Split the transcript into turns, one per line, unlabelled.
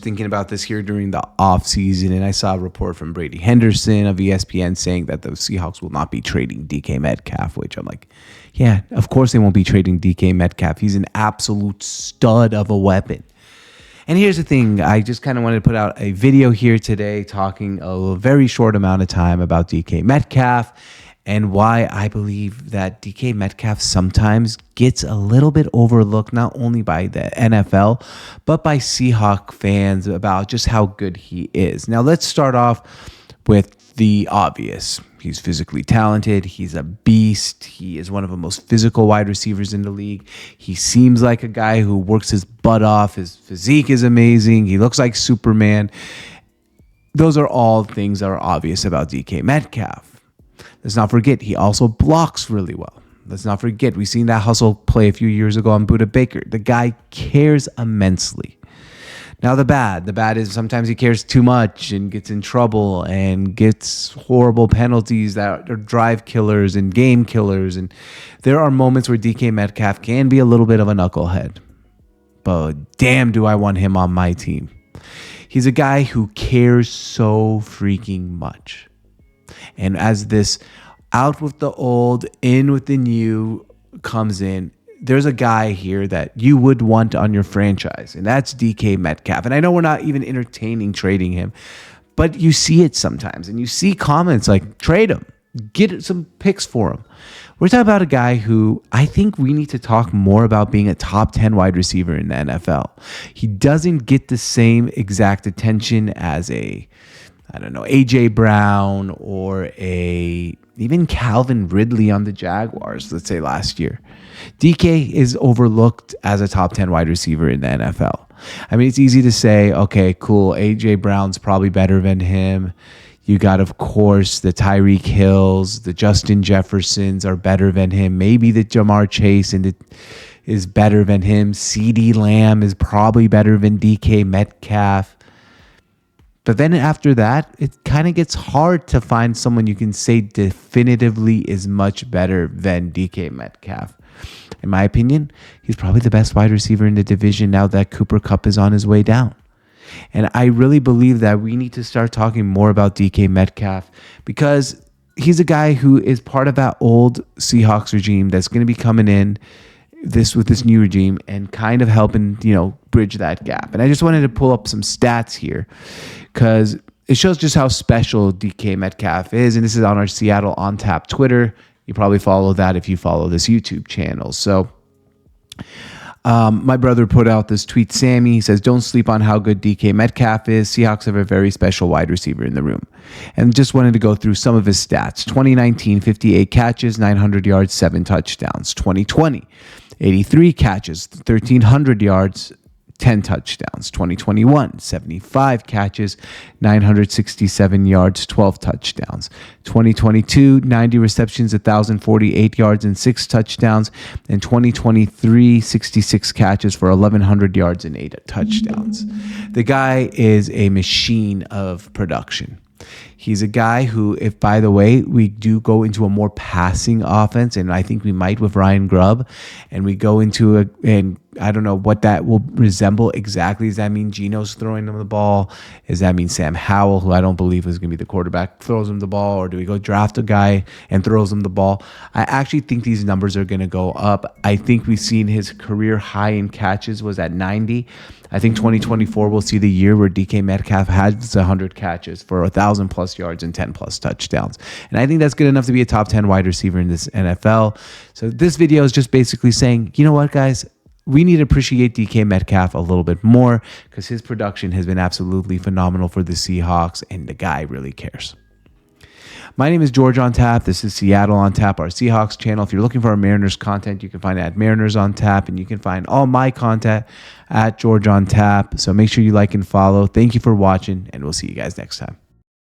thinking about this here during the offseason, and I saw a report from Brady Henderson of ESPN saying that the Seahawks will not be trading DK Metcalf, which I'm like, yeah, of course they won't be trading DK Metcalf. He's an absolute stud of a weapon. And here's the thing, I just kind of wanted to put out a video here today talking a very short amount of time about DK Metcalf and why I believe that DK Metcalf sometimes gets a little bit overlooked, not only by the NFL, but by Seahawks fans about just how good he is. Now, let's start off with the obvious. He's physically talented. He's a beast. He is one of the most physical wide receivers in the league. He seems like a guy who works his butt off. His physique is amazing. He looks like Superman. Those are all things that are obvious about DK Metcalf. Let's not forget, he also blocks really well. Let's not forget, we've seen that hustle play a few years ago on Budda Baker. The guy cares immensely. Now the bad is sometimes he cares too much and gets in trouble and gets horrible penalties that are drive killers and game killers. And there are moments where DK Metcalf can be a little bit of a knucklehead. But damn, do I want him on my team. He's a guy who cares so freaking much. And as this out with the old, in with the new comes in, there's a guy here that you would want on your franchise, and that's DK Metcalf. And I know we're not even entertaining trading him, but you see it sometimes, and you see comments like, trade him, get some picks for him. We're talking about a guy who I think we need to talk more about being a top 10 wide receiver in the NFL. He doesn't get the same exact attention as AJ Brown or even Calvin Ridley on the Jaguars, let's say last year. DK is overlooked as a top 10 wide receiver in the NFL. I mean, it's easy to say, okay, cool, AJ Brown's probably better than him. You got, of course, the Tyreek Hills, the Justin Jeffersons are better than him. Maybe the Jamar Chase is better than him. CeeDee Lamb is probably better than DK Metcalf. But then after that, it kind of gets hard to find someone you can say definitively is much better than DK Metcalf. In my opinion, he's probably the best wide receiver in the division now that Cooper Kupp is on his way down. And I really believe that we need to start talking more about DK Metcalf because he's a guy who is part of that old Seahawks regime that's going to be coming in with this new regime and kind of helping, bridge that gap. And I just wanted to pull up some stats here because it shows just how special DK Metcalf is. And this is on our Seattle On Tap Twitter. You probably follow that if you follow this YouTube channel. So my brother put out this tweet, Sammy. He says, don't sleep on how good DK Metcalf is. Seahawks have a very special wide receiver in the room. And just wanted to go through some of his stats. 2019, 58 catches, 900 yards, 7 touchdowns. 2020, 83 catches, 1,300 yards, 10 touchdowns. 2021, 75 catches, 967 yards, 12 touchdowns. 2022, 90 receptions, 1,048 yards and 6 touchdowns. And 2023, 66 catches for 1,100 yards and 8 touchdowns. The guy is a machine of production. He's a guy who, if by the way, we do go into a more passing offense, and I think we might with Ryan Grubb, and we go into and I don't know what that will resemble exactly. Does that mean Geno's throwing him the ball? Does that mean Sam Howell, who I don't believe is going to be the quarterback, throws him the ball? Or do we go draft a guy and throws him the ball? I actually think these numbers are going to go up. I think we've seen his career high in catches was at 90. I think 2024 we'll see the year where DK Metcalf has 100 catches for 1,000 plus yards and 10 plus touchdowns. And I think that's good enough to be a top 10 wide receiver in this NFL. So this video is just basically saying, you know what, guys? We need to appreciate DK Metcalf a little bit more because his production has been absolutely phenomenal for the Seahawks, and the guy really cares. My name is George on Tap. This is Seattle on Tap, our Seahawks channel. If you're looking for our Mariners content, you can find it at Mariners on Tap, and you can find all my content at George on Tap. So make sure you like and follow. Thank you for watching, and we'll see you guys next time.